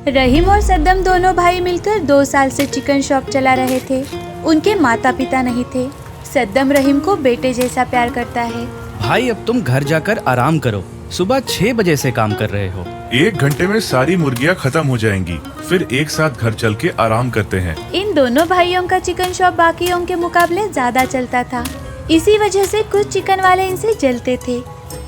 रहीम और सद्दम दोनों भाई मिलकर 2 साल से चिकन शॉप चला रहे थे। उनके माता पिता नहीं थे। सद्दम रहीम को बेटे जैसा प्यार करता है। भाई अब तुम घर जाकर आराम करो, सुबह 6 बजे से काम कर रहे हो। 1 घंटे में सारी मुर्गियाँ खत्म हो जाएंगी, फिर एक साथ घर चल के आराम करते हैं। इन दोनों भाइयों का चिकन शॉप बाकियों के मुकाबले ज्यादा चलता था। इसी वजह से कुछ चिकन वाले इनसे जलते थे।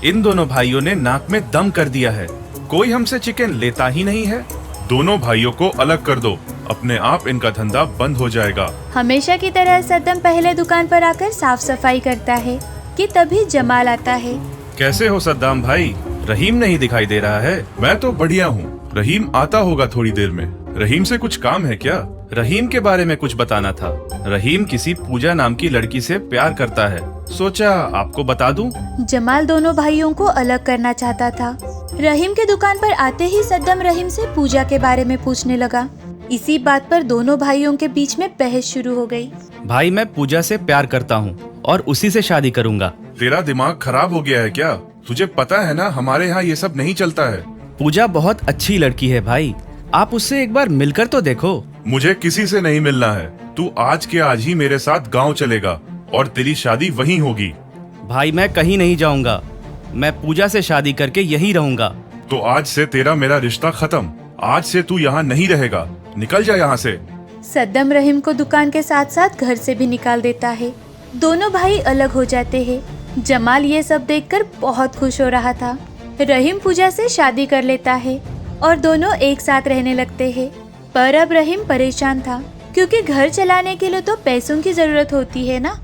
इन दोनों भाइयों ने नाक में दम कर दिया है, कोई हमसे चिकन लेता ही नहीं है। दोनों भाइयों को अलग कर दो, अपने आप इनका धंधा बंद हो जाएगा। हमेशा की तरह सद्दम पहले दुकान पर आकर साफ सफाई करता है कि तभी जमाल आता है। कैसे हो सद्दाम भाई? रहीम नहीं दिखाई दे रहा है। मैं तो बढ़िया हूँ, रहीम आता होगा थोड़ी देर में। रहीम से कुछ काम है क्या? रहीम के बारे में कुछ बताना था। रहीम किसी पूजा नाम की लड़की से प्यार करता है, सोचा आपको बता दूं। जमाल दोनों भाइयों को अलग करना चाहता था। रहीम के दुकान पर आते ही सद्दम रहीम से पूजा के बारे में पूछने लगा। इसी बात पर दोनों भाइयों के बीच में बहस शुरू हो गई। भाई मैं पूजा से प्यार करता हूँ और उसी से शादी करूँगा। तेरा दिमाग खराब हो गया है क्या? तुझे पता है ना हमारे यहाँ ये सब नहीं चलता है। पूजा बहुत अच्छी लड़की है भाई, आप उससे एक बार मिलकर तो देखो। मुझे किसी से नहीं मिलना है। तू आज के आज ही मेरे साथ गांव चलेगा और तेरी शादी वहीं होगी। भाई मैं कहीं नहीं जाऊंगा, मैं पूजा से शादी करके यहीं रहूंगा। तो आज से तेरा मेरा रिश्ता खत्म। आज से तू यहाँ नहीं रहेगा, निकल जा यहाँ से। सद्दम रहीम को दुकान के साथ साथ घर से भी निकाल देता है। दोनों भाई अलग हो जाते हैं। जमाल ये सब देखकर बहुत खुश हो रहा था। रहीम पूजा से शादी कर लेता है और दोनों एक साथ रहने लगते हैं। पर अब रहीम परेशान था क्योंकि घर चलाने के लिए तो पैसों की जरूरत होती है ना।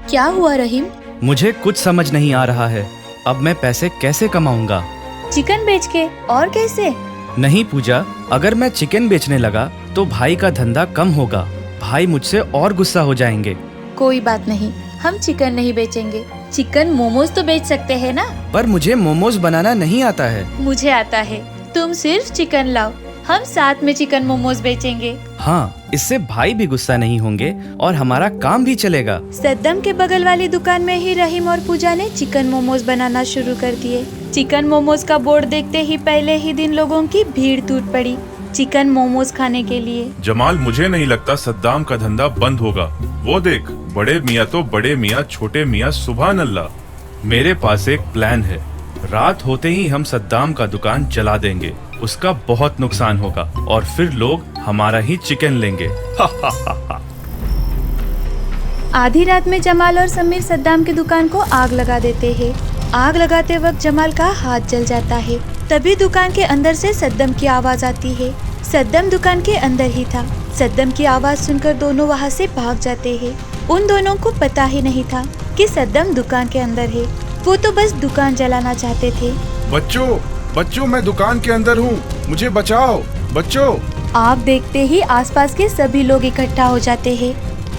क्या हुआ रहीम? मुझे कुछ समझ नहीं आ रहा है, अब मैं पैसे कैसे कमाऊंगा? चिकन बेच के? और कैसे? नहीं पूजा, अगर मैं चिकन बेचने लगा तो भाई का धंधा कम होगा, भाई मुझसे और गुस्सा हो जाएंगे। कोई बात नहीं, हम चिकन नहीं बेचेंगे। चिकन मोमोज तो बेच सकते हैं ना। पर मुझे मोमोज बनाना नहीं आता है। मुझे आता है, तुम सिर्फ चिकन लाओ, हम साथ में चिकन मोमोज बेचेंगे। हाँ, इससे भाई भी गुस्सा नहीं होंगे और हमारा काम भी चलेगा। सद्दम के बगल वाली दुकान में ही रहीम और पूजा ने चिकन मोमोज बनाना शुरू कर दिए। चिकन मोमोज का बोर्ड देखते ही पहले ही दिन लोगों की भीड़ टूट पड़ी चिकन मोमोज खाने के लिए। जमाल, मुझे नहीं लगता सद्दाम का धंधा बंद होगा। वो देख, बड़े मियाँ तो बड़े मियाँ, छोटे मियाँ, सुभान अल्लाह। मेरे पास एक प्लान है, रात होते ही हम सद्दाम का दुकान जला देंगे, उसका बहुत नुकसान होगा और फिर लोग हमारा ही चिकन लेंगे। आधी रात में जमाल और समीर सद्दाम की दुकान को आग लगा देते हैं। आग लगाते वक्त जमाल का हाथ जल जाता है। तभी दुकान के अंदर से सद्दम की आवाज आती है। सद्दम दुकान के अंदर ही था। सद्दम की आवाज सुनकर दोनों वहाँ से भाग जाते हैं। उन दोनों को पता ही नहीं था कि सद्दम दुकान के अंदर है। वो तो बस दुकान जलाना चाहते थे। बच्चों, मैं दुकान के अंदर हूँ, मुझे बचाओ बच्चों। आग देखते ही आसपास के सभी लोग इकट्ठा हो जाते हैं।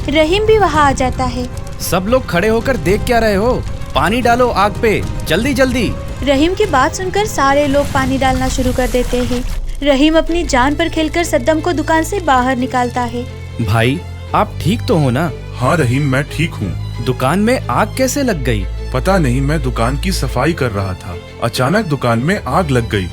रहीम भी वहाँ आ जाता है। सब लोग खड़े होकर देख क्या रहे हो? पानी डालो आग पे, जल्दी जल्दी। रहीम की बात सुनकर सारे लोग पानी डालना शुरू कर देते हैं। रहीम अपनी जान पर खेलकर सद्दम को दुकान से बाहर निकालता है। भाई आप ठीक तो हो ना? हाँ रहीम, मैं ठीक हूँ। दुकान में आग कैसे लग गई? पता नहीं, मैं दुकान की सफाई कर रहा था, अचानक दुकान में आग लग गई।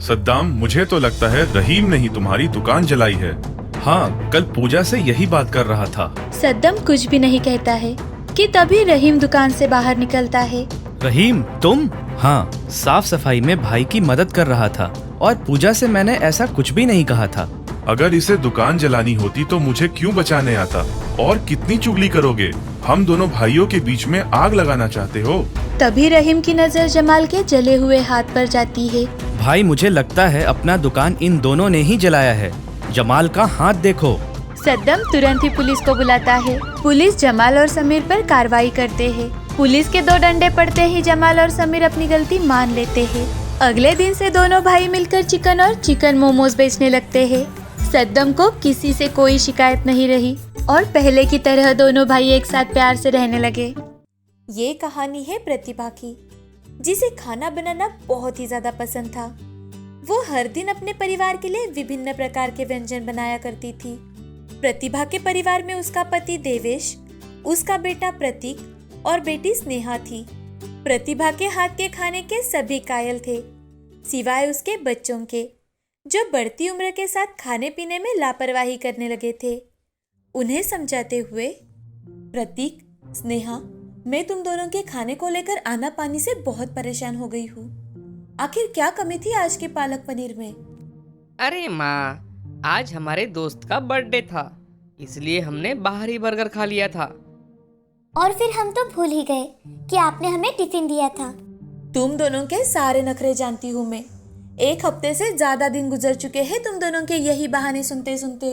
सद्दाम, मुझे तो लगता है रहीम ने ही तुम्हारी दुकान जलाई है। हाँ, कल पूजा से यही बात कर रहा था। सद्दम कुछ भी नहीं कहता है कि तभी रहीम दुकान से बाहर निकलता है। रहीम तुम? हाँ, साफ सफाई में भाई की मदद कर रहा था और पूजा से मैंने ऐसा कुछ भी नहीं कहा था। अगर इसे दुकान जलानी होती तो मुझे क्यों बचाने आता? और कितनी चुगली करोगे? हम दोनों भाइयों के बीच में आग लगाना चाहते हो? तभी रहीम की नजर जमाल के जले हुए हाथ पर जाती है। भाई मुझे लगता है अपना दुकान इन दोनों ने ही जलाया है। जमाल का हाथ देखो। सद्दम तुरंत ही पुलिस को बुलाता है। पुलिस जमाल और समीर पर कार्रवाई करते हैं। पुलिस के 2 डंडे पड़ते ही जमाल और समीर अपनी गलती मान लेते हैं। अगले दिन से दोनों भाई मिलकर चिकन और चिकन मोमोज बेचने लगते हैं। सद्दम को किसी से कोई शिकायत नहीं रही और पहले की तरह दोनों भाई एक साथ प्यार से रहने लगे। ये कहानी है प्रतिभा की, जिसे खाना बनाना बहुत ही ज्यादा पसंद था। वो हर दिन अपने परिवार के लिए विभिन्न प्रकार के व्यंजन बनाया करती थी। प्रतिभा के परिवार में उसका पति देवेश, उसका बेटा प्रतीक और बेटी स्नेहा थी। प्रतिभा के हाथ के खाने के सभी कायल थे, सिवाय उसके बच्चों के, जो बढ़ती उम्र के साथ खाने पीने में लापरवाही करने लगे थे। उन्हें समझाते हुए, प्रतीक, स्नेहा, मैं तुम दोनों के खाने को लेकर आना पानी से बहुत परेशान हो गई हूँ। आखिर क्या कमी थी आज के पालक पनीर में? अरे माँ, आज हमारे दोस्त का बर्थडे था, इसलिए हमने बाहरी बर्गर खा लिया था। और फिर हम तो भूल ही गए कि आपने हमें टिफिन दिया था। तुम दोनों के सारे नखरे जानती हूँ मैं। 1 हफ्ते से ज्यादा दिन गुजर चुके हैं तुम दोनों के यही बहाने सुनते सुनते।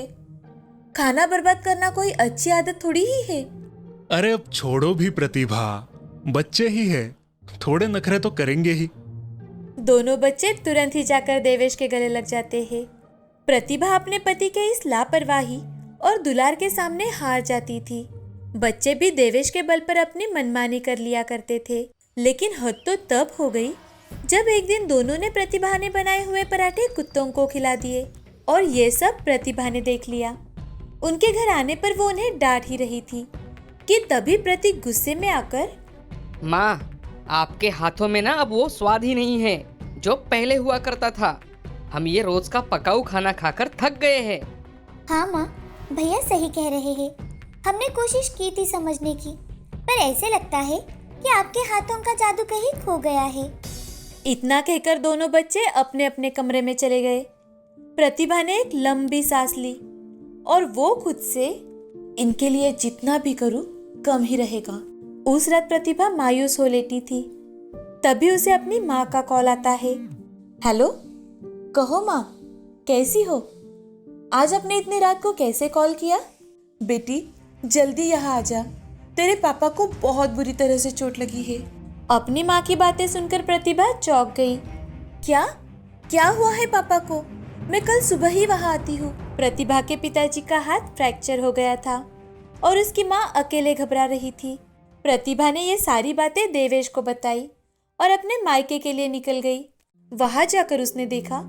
खाना बर्बाद करना कोई अच्छी आदत थोड़ी ही है। अरे अब छोड़ो भी प्रतिभा, बच्चे ही है, थोड़े नखरे तो करेंगे ही। दोनों बच्चे तुरंत ही जाकर देवेश के गले लग जाते हैं। प्रतिभा अपने पति के इस लापरवाही और दुलार के सामने हार जाती थी। बच्चे भी देवेश के बल पर अपनी मनमानी कर लिया करते थे, लेकिन हद तो तब हो गई जब एक दिन दोनों ने प्रतिभा ने बनाए हुए पराठे कुत्तों को खिला दिए, और ये सब प्रतिभा ने देख लिया। उनके घर आने पर वो उन्हें डांट ही रही थी कि तभी प्रतीक गुस्से में आकर, माँ, आपके हाथों में ना अब वो स्वाद ही नहीं है जो पहले हुआ करता था। हम ये रोज का पकाऊ खाना खाकर थक गए हैं। हाँ माँ, भैया सही कह रहे हैं। हमने कोशिश की थी समझने की, पर ऐसे लगता है कि आपके हाथों का जादू कहीं खो गया है। इतना कहकर दोनों बच्चे अपने अपने कमरे में चले गए। प्रतिभा ने एक लंबी सांस ली और वो खुद से, इनके लिए जितना भी करूं कम ही रहेगा। उस रात प्रतिभा मायूस हो लेटी थी। तभी उसे अपनी माँ का कॉल आता है। हेलो, कहो माँ, कैसी हो? आज आपने इतनी रात को कैसे कॉल किया? बेटी, जल्दी यहाँ आ जा, तेरे पापा को बहुत बुरी तरह से चोट लगी है। अपनी माँ की बातें सुनकर प्रतिभा चौंक गई। क्या हुआ है पापा को? मैं कल सुबह ही वहाँ आती हूँ। प्रतिभा के पिताजी का हाथ फ्रैक्चर हो गया था और उसकी माँ अकेले घबरा रही थी। प्रतिभा ने ये सारी बातें देवेश को बताई और अपने मायके के लिए निकल गई। वहाँ जाकर उसने देखा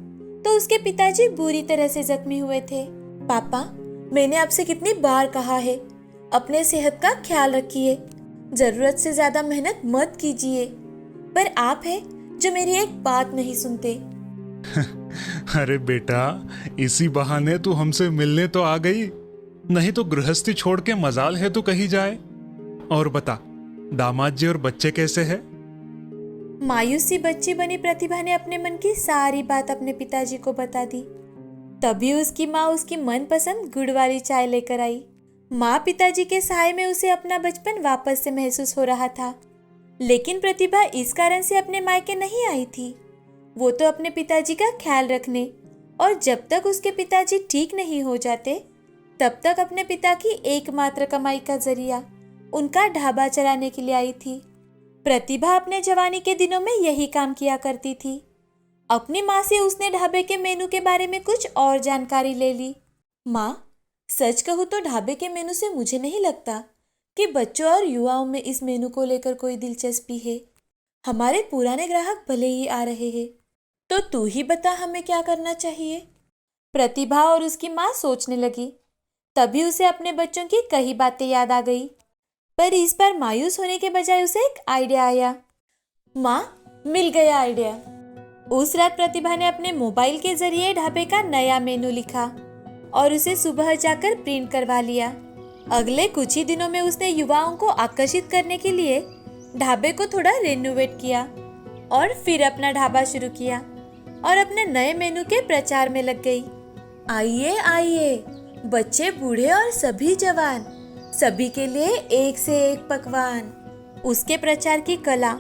तो उसके पिताजी बुरी तरह से जख्मी हुए थे। पापा, मैंने आपसे कितनी बार कहा है, अपने सेहत का ख्याल रखिए, जरूरत से ज्यादा मेहनत मत कीजिए, पर आप है जो मेरी एक बात नहीं सुनते। अरे बेटा, इसी बहाने तू हमसे मिलने तो आ गई, नहीं तो गृहस्थी छोड़ के मजाल है तू कहीं जाए। और बता, दामाद जी और बच्चे कैसे हैं? मायूसी बच्ची बनी प्रतिभा ने अपने मन की सारी बात अपने पिताजी को बता दी। तभी उसकी माँ उसकी मनपसंद गुड़ वाली चाय लेकर आई। माँ पिताजी के साय में उसे अपना बचपन वापस से महसूस हो रहा था, लेकिन प्रतिभा इस कारण से अपने मायके नहीं आई थी। वो तो अपने पिताजी का ख्याल रखने और जब तक उसके पिताजी ठीक नहीं हो जाते तब तक अपने पिता की एकमात्र कमाई का जरिया उनका ढाबा चलाने के लिए आई थी। प्रतिभा अपने जवानी के दिनों में यही काम किया करती थी। अपनी माँ से उसने ढाबे के मेनू के बारे में कुछ और जानकारी ले ली। माँ, सच कहूँ तो ढाबे के मेनू से मुझे नहीं लगता कि बच्चों और युवाओं में इस मेनू को लेकर कोई दिलचस्पी है। हमारे पुराने ग्राहक भले ही आ रहे हैं, तो तू ही बता हमें क्या करना चाहिए। प्रतिभा और उसकी माँ सोचने लगी। तभी उसे अपने बच्चों की कई बातें याद आ गई, पर इस बार मायूस होने के बजाय उसे एक आइडिया आया। माँ, मिल गया आइडिया। उस रात प्रतिभा ने अपने मोबाइल के जरिए ढाबे का नया मेनू लिखा और उसे सुबह जाकर प्रिंट करवा लिया। अगले कुछ ही दिनों में उसने युवाओं को आकर्षित करने के लिए ढाबे को थोड़ा रेनोवेट किया और फिर अपना ढाबा शुरू किया और अपने नए मेनू के प्रचार में लग गई। आइए आइए, बच्चे बूढ़े और सभी जवान, सभी के लिए एक से एक पकवान। उसके प्रचार की कला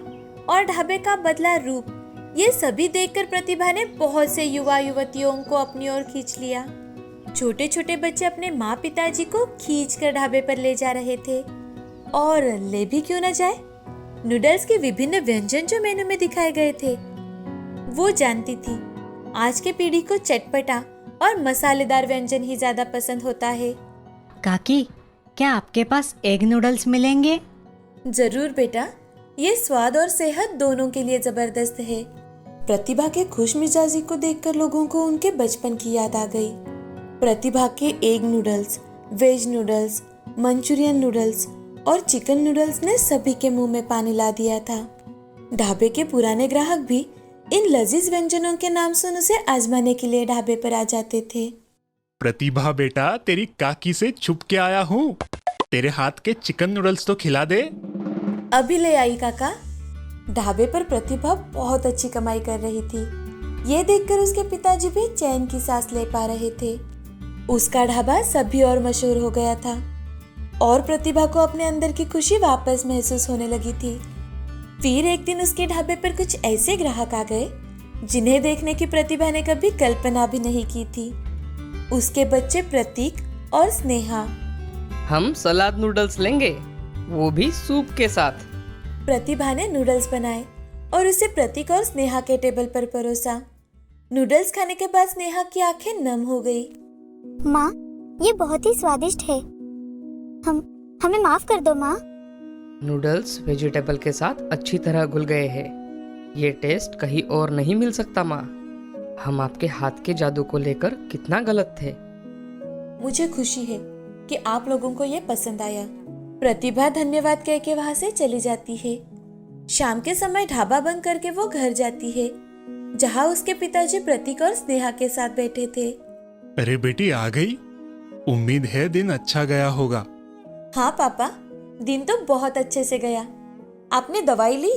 और ढाबे का बदला रूप, ये सभी देखकर प्रतिभा ने बहुत से युवा युवतियों को अपनी ओर खींच लिया। छोटे छोटे बच्चे अपने माँ पिताजी को खींचकर ढाबे पर ले जा रहे थे, और ले भी क्यों न जाए। नूडल्स के विभिन्न व्यंजन जो मेनू में दिखाए गए थे, वो जानती थी आज के पीढ़ी को चटपटा और मसालेदार व्यंजन ही ज्यादा पसंद होता है। काकी, क्या आपके पास एग नूडल्स मिलेंगे? जरूर बेटा, ये स्वाद और सेहत दोनों के लिए जबरदस्त है। प्रतिभा के खुश मिजाजी को देखकर लोगों को उनके बचपन की याद आ गई। प्रतिभा के egg noodles, veg noodles, Manchurian noodles और चिकन नूडल्स ने सभी के मुंह में पानी ला दिया था। ढाबे के पुराने ग्राहक भी इन लजीज व्यंजनों के नाम सुन उसे आजमाने के लिए ढाबे पर आ जाते थे। प्रतिभा बेटा, तेरी काकी से छुप के आया हूँ। तेरे हाथ के चिकन नूडल्स तो खिला दे। अभी ले आई काका। ढाबे पर प्रतिभा बहुत अच्छी कमाई कर रही थी। ये देखकर उसके पिताजी भी चैन की सांस ले पा रहे थे। उसका ढाबा सभी और मशहूर हो गया था और प्रतिभा को अपने अंदर की खुशी वापस महसूस होने लगी थी। फिर एक दिन उसके ढाबे पर कुछ ऐसे ग्राहक आ गए जिन्हें देखने की प्रतिभा ने कभी कल्पना भी नहीं की थी। उसके बच्चे प्रतीक और स्नेहा। हम सलाद नूडल्स लेंगे, वो भी सूप के साथ। प्रतिभा ने नूडल्स बनाए और उसे प्रतीक और स्नेहा के टेबल पर परोसा। नूडल्स खाने के बाद स्नेहा की आंखें नम हो गई। माँ, ये बहुत ही स्वादिष्ट है। हमें माफ कर दो माँ। नूडल्स वेजिटेबल के साथ अच्छी तरह घुल गए हैं। ये टेस्ट कहीं और नहीं मिल सकता माँ। हम आपके हाथ के जादू को लेकर कितना गलत थे। मुझे खुशी है कि आप लोगों को ये पसंद आया। प्रतिभा धन्यवाद कह के वहाँ से चली जाती है। शाम के समय ढाबा बंद करके वो घर जाती है जहाँ उसके पिताजी प्रतीक और स्नेहा के साथ बैठे थे। अरे बेटी, आ गई। उम्मीद है दिन अच्छा गया होगा। हाँ पापा, दिन तो बहुत अच्छे से गया। आपने दवाई ली?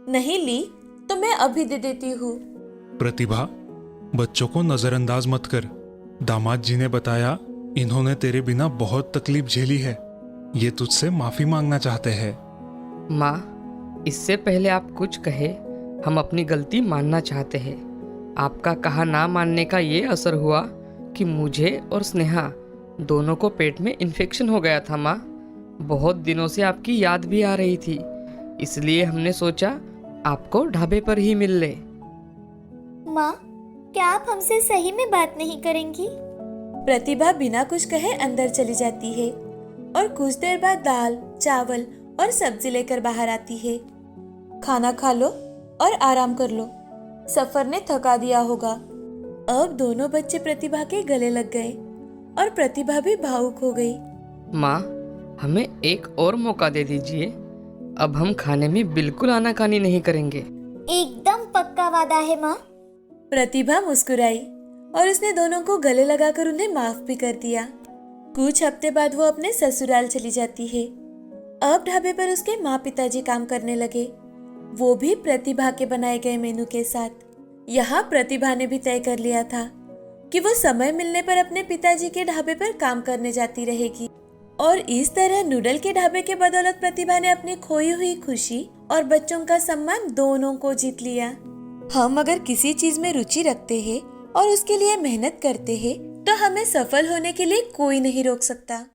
नहीं ली तो मैं अभी दे देती हूँ। प्रतिभा, बच्चों को नजरअंदाज मत कर। दामाद जी ने बताया इन्होंने तेरे बिना बहुत तकलीफ झेली है। ये तुझसे माफी मांगना चाहते हैं। माँ, इससे पहले आप कुछ कहे, हम अपनी गलती मानना चाहते हैं। आपका कहा ना मानने का ये असर हुआ कि मुझे और स्नेहा दोनों को पेट में इन्फेक्शन हो गया था। माँ, बहुत दिनों से आपकी याद भी आ रही थी, इसलिए हमने सोचा आपको ढाबे पर ही मिल ले। माँ, क्या आप हमसे सही में बात नहीं करेंगी? प्रतिभा बिना कुछ कहे अंदर चली जाती है और कुछ देर बाद दाल, चावल और सब्जी लेकर बाहर आती है। खाना खा लो और आराम कर लो, सफर ने थका दिया होगा। अब दोनों बच्चे प्रतिभा के गले लग गए और प्रतिभा भी भावुक हो गई। माँ, हमें एक और मौका दे दीजिए। अब हम खाने में बिल्कुल आनाकानी नहीं करेंगे। एकदम पक्का वादा है माँ। प्रतिभा मुस्कुराई और उसने दोनों को गले लगाकर उन्हें माफ भी कर दिया। कुछ हफ्ते बाद वो अपने ससुराल चली जाती है। अब ढाबे पर उसके माँ पिताजी काम करने लगे, वो भी प्रतिभा के बनाए गए मेनू के साथ। यहाँ प्रतिभा ने भी तय कर लिया था कि वो समय मिलने पर अपने पिताजी के ढाबे पर काम करने जाती रहेगी। और इस तरह नूडल के ढाबे के बदौलत प्रतिभा ने अपनी खोई हुई खुशी और बच्चों का सम्मान दोनों को जीत लिया। हम अगर किसी चीज में रुचि रखते हैं और उसके लिए मेहनत करते हैं तो हमें सफल होने के लिए कोई नहीं रोक सकता।